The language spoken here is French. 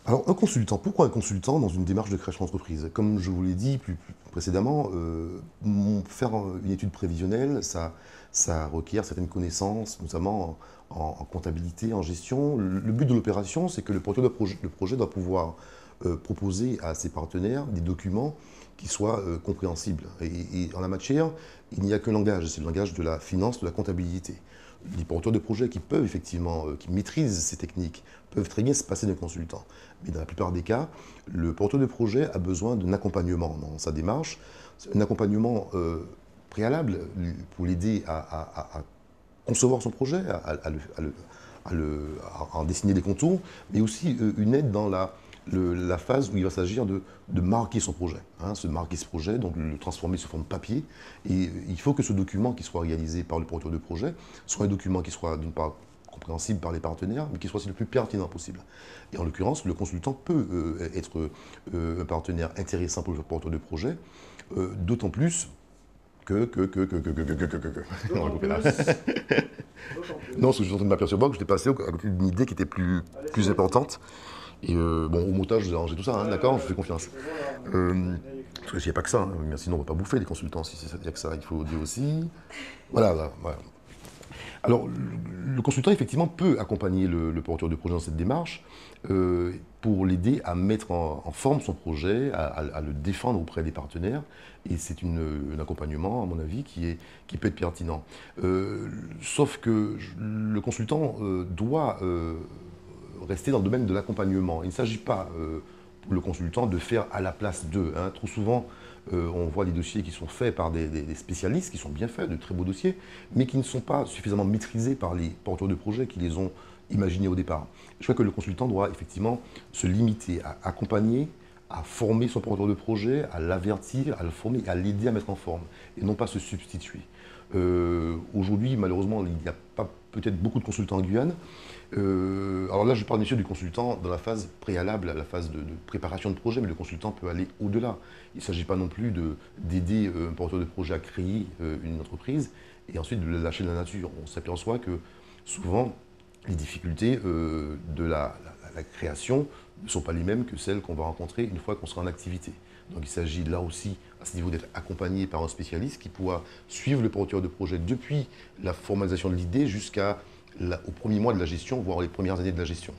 Alors, un consultant, pourquoi un consultant dans une démarche de création d'entreprise? Comme je vous l'ai dit précédemment, faire une étude prévisionnelle, ça requiert certaines connaissances, notamment en comptabilité, en gestion. Le but de l'opération, c'est que le porteur de projet doit pouvoir proposer à ses partenaires des documents qui soient compréhensibles. Et en la matière, il n'y a qu'un langage, c'est le langage de la finance, de la comptabilité. Les porteurs de projets qui peuvent effectivement, qui maîtrisent ces techniques, peuvent très bien se passer d'un consultant. Mais dans la plupart des cas, le porteur de projet a besoin d'un accompagnement dans sa démarche, un accompagnement préalable pour l'aider à concevoir son projet, à en dessiner les contours, mais aussi une aide dans la phase où il va s'agir de marquer son projet. Se marquer ce projet, donc le transformer sous forme papier. Et il faut que ce document qui soit réalisé par le porteur de projet soit un document qui soit d'une part compréhensible par les partenaires, mais qui soit aussi le plus pertinent possible. Et en l'occurrence, le consultant peut être un partenaire intéressant pour le porteur de projet, d'autant plus on va D'autant couper là. plus, d'autant Non, parce plus. que je suis en train de m'apercevoir que j'étais passé à côté d'une idée qui était plus Laissez-moi tranquille. importante. Et bon, au montage, je vais arranger tout ça, d'accord, je vous fais confiance. Et voilà, Euh, là, il est clair. Parce qu'il n'y a pas que ça, mais sinon on ne va pas bouffer les consultants, si il n'y a que ça, il faut dire aussi. Voilà, voilà, voilà. Alors, le consultant, effectivement, peut accompagner le porteur de projet dans cette démarche pour l'aider à mettre en forme son projet, à le défendre auprès des partenaires. Et c'est un accompagnement, à mon avis, qui peut être pertinent. Sauf que le consultant doit rester dans le domaine de l'accompagnement. Il ne s'agit pas pour le consultant de faire à la place d'eux. Trop souvent, on voit des dossiers qui sont faits par des spécialistes, qui sont bien faits, de très beaux dossiers, mais qui ne sont pas suffisamment maîtrisés par les porteurs de projets qui les ont imaginés au départ. Je crois que le consultant doit effectivement se limiter à accompagner, à former son porteur de projet, à l'avertir, à le former, à l'aider à mettre en forme, et non pas se substituer. Aujourd'hui, malheureusement, il n'y a pas peut-être beaucoup de consultants en Guyane. Alors là, je parle bien sûr du consultant dans la phase préalable, à la phase de préparation de projet, mais le consultant peut aller au-delà. Il ne s'agit pas non plus d'aider un porteur de projet à créer une entreprise et ensuite de le lâcher dans la nature. On s'aperçoit que souvent, les difficultés de la création ne sont pas les mêmes que celles qu'on va rencontrer une fois qu'on sera en activité. Donc il s'agit là aussi, à ce niveau, d'être accompagné par un spécialiste qui pourra suivre le porteur de projet depuis la formalisation de l'idée jusqu'au premier mois de la gestion, voire les premières années de la gestion.